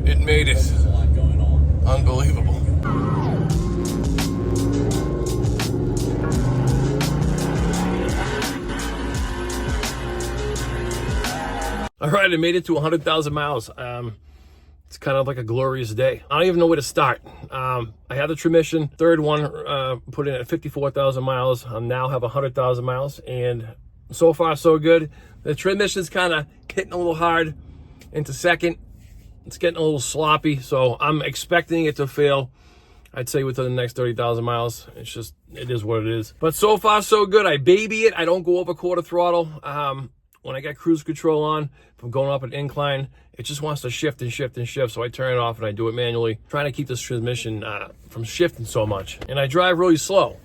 It made it. There's a lot going on. Unbelievable. All right, I made it to 100,000 miles. It's kind of like a glorious day. I don't even know where to start. I had the transmission, third one, put in at 54,000 miles. I now have 100,000 miles, and so far so good. The transmission's kind of hitting a little hard into second. It's getting a little sloppy, so I'm expecting it to fail. I'd say within the next 30,000 miles. It is what it is. But so far so good. I baby it. I don't go over quarter throttle. When I got cruise control on, if I'm going up an incline, it just wants to shift and shift and shift. So I turn it off and I do it manually, trying to keep this transmission from shifting so much. And I drive really slow.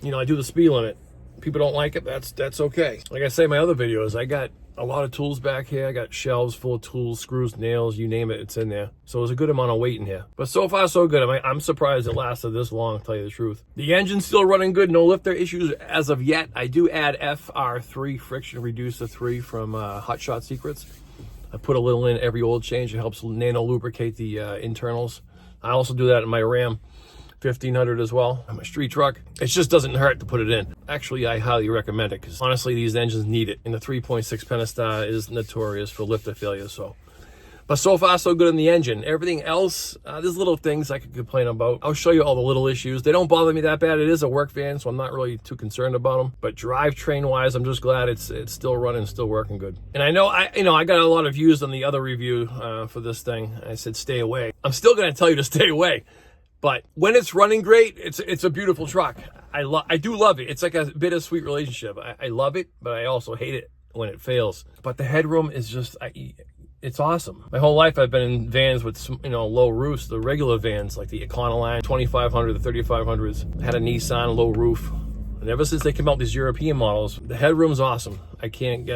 You know, I do the speed limit. People don't like it, that's okay. Like I say in my other videos, I got a lot of tools back here. I got shelves full of tools, screws, nails, you name it, it's in there. So there's a good amount of weight in here. But so far, so good. I'm surprised it lasted this long, to tell you the truth. The engine's still running good. No lifter issues as of yet. I do add FR3, Friction Reducer 3 from Hot Shot Secrets. I put a little in every oil change. It helps nano lubricate the internals. I also do that in my RAM 1500 as well, on my street truck. It just doesn't hurt to put it in. Actually, I highly recommend it because honestly, these engines need it. And the 3.6 Pentastar is notorious for lifter failure. But so far, so good in the engine. Everything else, there's little things I could complain about. I'll show you all the little issues. They don't bother me that bad. It is a work van, so I'm not really too concerned about them. But drivetrain-wise, I'm just glad it's still running, still working good. And I know I got a lot of views on the other review for this thing. I said stay away. I'm still going to tell you to stay away. But when it's running great, it's a beautiful truck. I do love it. It's like a bittersweet relationship. I love it, but I also hate it when it fails. But the headroom is just, it's awesome. My whole life I've been in vans with, low roofs, the regular vans like the Econoline 2500, the 3500s. I had a Nissan low roof. And ever since they came out with these European models, the headroom's awesome. I can't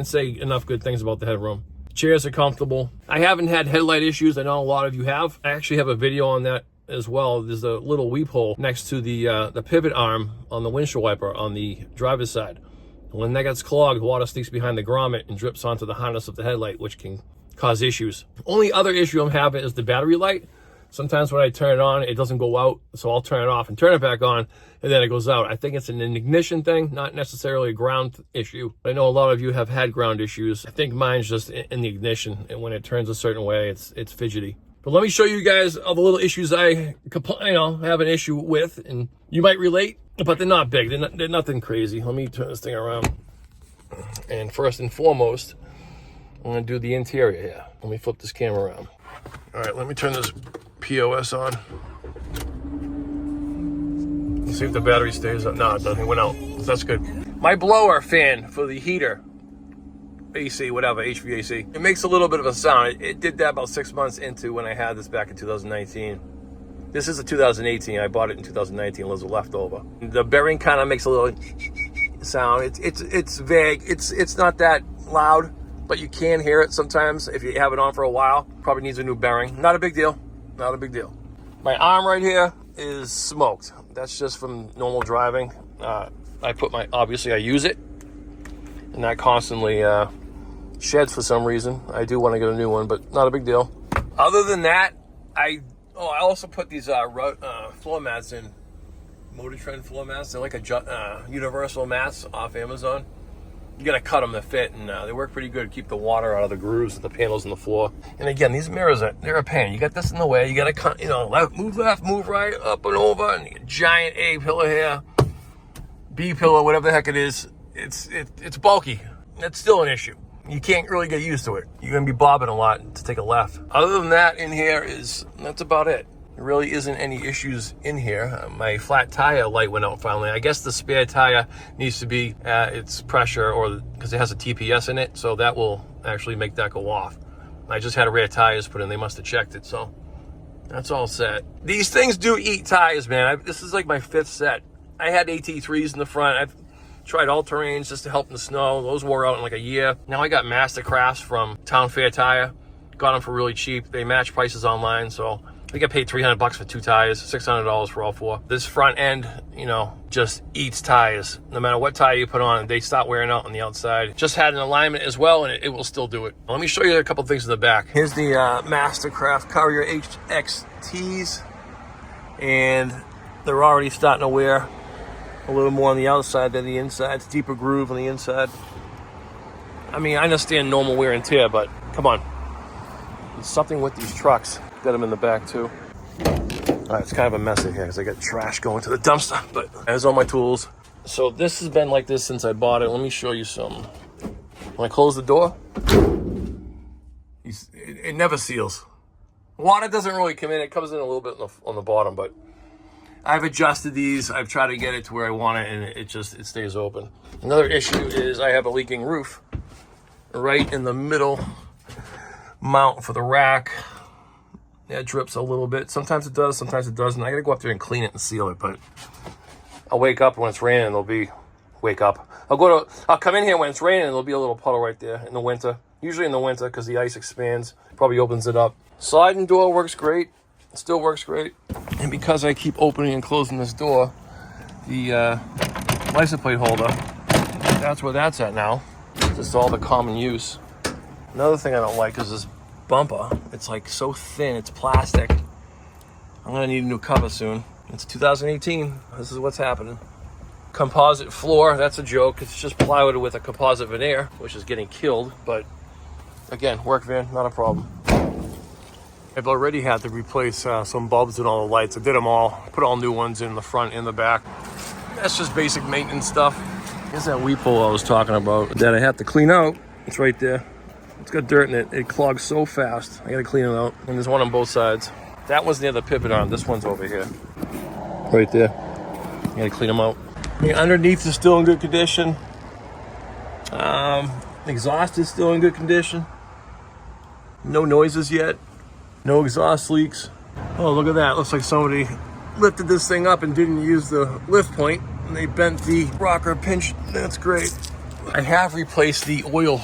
say enough good things about the headroom. Chairs are comfortable. I haven't had headlight issues. I know a lot of you have. I actually have a video on that as well. There's a little weep hole next to the pivot arm on the windshield wiper on the driver's side. When that gets clogged, water sneaks behind the grommet and drips onto the harness of the headlight, which can cause issues. Only other issue I'm having is the battery light. Sometimes when I turn it on, it doesn't go out, so I'll turn it off and turn it back on, and then it goes out. I think it's an ignition thing, not necessarily a ground issue. I know a lot of you have had ground issues. I think mine's just in the ignition, and when it turns a certain way, it's fidgety. But let me show you guys all the little issues I have an issue with, and you might relate, but they're not big. They're nothing crazy. Let me turn this thing around. And first and foremost, I'm gonna do the interior here. Let me flip this camera around. All right, let me turn this POS on. Let's see if the battery stays up. No, it went out. That's good. My blower fan for the heater, AC, whatever, HVAC, it makes a little bit of a sound. It did that about 6 months into when I had this back in 2019. This is a 2018. I bought it in 2019. It was a leftover. The bearing kind of makes a little sound. It's vague. It's not that loud, but you can hear it sometimes if you have it on for a while. Probably needs a new bearing. Not a big deal. Not a big deal. My arm right here is smoked. That's just from normal driving. Obviously I use it, and that constantly sheds for some reason. I do want to get a new one, but not a big deal. Other than that, I also put these floor mats in. Motor Trend floor mats. They're like a universal mats off Amazon. You gotta cut them to fit, and they work pretty good to keep the water out of the grooves of the panels on the floor. And again, these mirrors they're a pain. You got this in the way. You gotta cut, move left, move right, up and over, and a giant A pillar here, B pillar, whatever the heck it is. It's bulky. It's still an issue. You can't really get used to it. You're gonna be bobbing a lot to take a left. Other than that, in here that's about it. There really isn't any issues in here. My flat tire light went out finally. I guess the spare tire needs to be at its pressure, or because it has a TPS in it, so that will actually make that go off. I just had rear tires put in. They must have checked it, so that's all set. These things do eat tires, man. This is like my 5th set. I had AT3s in the front. I've tried all-terrains just to help in the snow. Those wore out in like a year. Now I got Mastercrafts from Town Fair Tire. Got them for really cheap. They match prices online, so We get paid $300 for 2 tires, $600 for all 4. This front end, you know, just eats tires. No matter what tire you put on, they start wearing out on the outside. Just had an alignment as well, and it will still do it. Let me show you a couple things in the back. Here's the Mastercraft Courier HXTs, and they're already starting to wear a little more on the outside than the inside. It's deeper groove on the inside. I mean, I understand normal wear and tear, but come on. There's something with these trucks. Got them in the back too. All right, it's kind of a mess in here because I got trash going to the dumpster, but there's all my tools. So this has been like this since I bought it. Let me show you something. When I close the door, it never seals. Water doesn't really come in. It comes in a little bit on the bottom, but I've adjusted these. I've tried to get it to where I want it, and it stays open. Another issue is I have a leaking roof right in the middle mount for the rack. Yeah, it drips a little bit. Sometimes it does, sometimes it doesn't. I gotta go up there and clean it and seal it, but I'll wake up when it's raining, I'll come in here when it's raining and there'll be a little puddle right there in the winter. Usually in the winter because the ice expands, probably opens it up. Sliding door works great. It still works great. And because I keep opening and closing this door, the license plate holder, that's where that's at now. This is all the common use. Another thing I don't like is this bumper. It's like so thin, it's plastic. I'm gonna need a new cover soon. It's 2018, this is what's happening. Composite floor, that's a joke. It's just plywood with a composite veneer, which is getting killed, but again, work van, not a problem. I've already had to replace some bulbs and all the lights. I did them all, put all new ones in the front and the back. That's just basic maintenance stuff. Here's that weep hole I was talking about that I have to clean out. It's right there. It's got dirt in it. It clogs so fast. I gotta clean it out. And there's one on both sides. That one's near the pivot arm. This one's over here. Right there. I gotta clean them out. I mean, underneath is still in good condition. Exhaust is still in good condition. No noises yet. No exhaust leaks. Oh, look at that. Looks like somebody lifted this thing up and didn't use the lift point. And they bent the rocker pinch. That's great. I have replaced the oil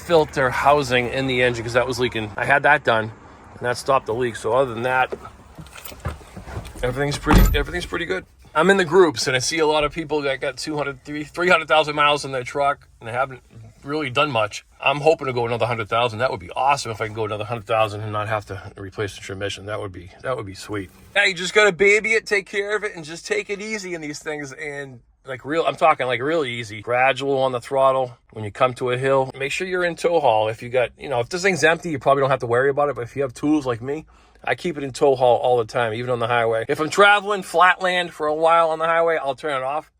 filter housing in the engine because that was leaking. I had that done and that stopped the leak. So other than that, everything's pretty good. I'm in the groups and I see a lot of people that got 300,000 miles in their truck and they haven't really done much. I'm hoping to go another 100,000. That would be awesome if I can go another 100,000 and not have to replace the transmission. That would be sweet. Yeah, you just gotta baby it, take care of it, and just take it easy in these things. And I'm talking like really easy. Gradual on the throttle. When you come to a hill, make sure you're in tow haul. If you got, if this thing's empty, you probably don't have to worry about it. But if you have tools like me, I keep it in tow haul all the time, even on the highway. If I'm traveling flatland for a while on the highway, I'll turn it off.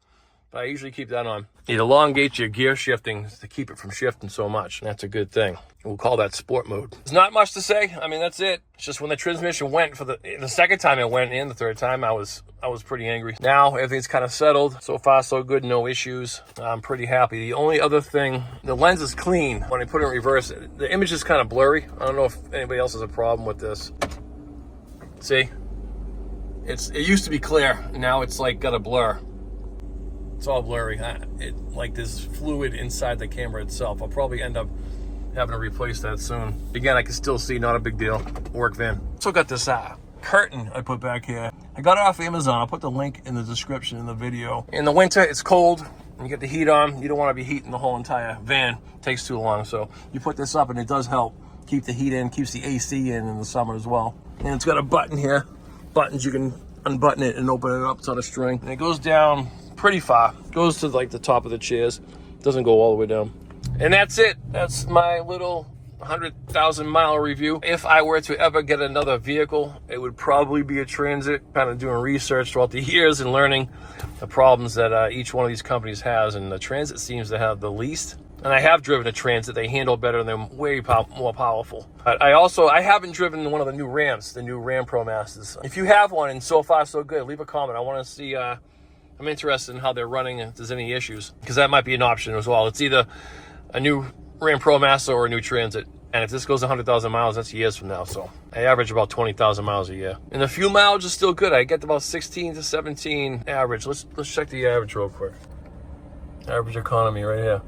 But I usually keep that on. It elongates your gear shifting to keep it from shifting so much. And that's a good thing. We'll call that sport mode. There's not much to say. I mean, that's it. It's just when the transmission went for the second time it went and the third time, I was pretty angry. Now everything's kind of settled. So far, so good. No issues. I'm pretty happy. The only other thing, the lens is clean. When I put it in reverse, the image is kind of blurry. I don't know if anybody else has a problem with this. See? It used to be clear. Now it's like got a blur. It's all blurry. Like there's fluid inside the camera itself. I'll probably end up having to replace that soon. Again, I can still see, not a big deal. Work van. So I got this curtain I put back here. I got it off Amazon. I'll put the link in the description in the video. In the winter, it's cold. And you get the heat on. You don't want to be heating the whole entire van. It takes too long. So you put this up and it does help keep the heat in, keeps the AC in the summer as well. And it's got a button here. Buttons, you can unbutton it and open it up. It's on a string. And it goes down pretty far. It goes to like the top of the chairs. It doesn't go all the way down. And that's it. That's my little 100,000 mile review. If I were to ever get another vehicle, it would probably be a Transit. Kind of doing research throughout the years and learning the problems that each one of these companies has. And the Transit seems to have the least. And I have driven a Transit. They handle better and they're way more powerful. But I haven't driven one of the new Rams, the new RAM Promasters. If you have one and so far so good, leave a comment. I want to see, I'm interested in how they're running, if there's any issues. Because that might be an option as well. It's either a new RAM Promaster or a new Transit. And if this goes 100,000 miles, that's years from now. So I average about 20,000 miles a year. And the fuel mileage is still good. I get about 16 to 17 average. Let's check the average real quick. Average economy right here.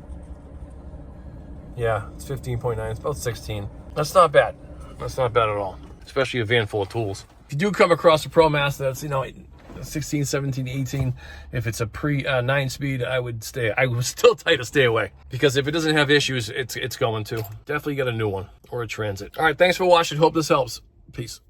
Yeah, it's 15.9. It's about 16. That's not bad. That's not bad at all. especially a van full of tools. If you do come across a ProMaster that's, 16, 17, 18, if it's a pre 9-speed, I would still tell you to stay away, because if it doesn't have issues, it's going to. Definitely get a new one or a Transit. All right, thanks for watching. Hope this helps. Peace.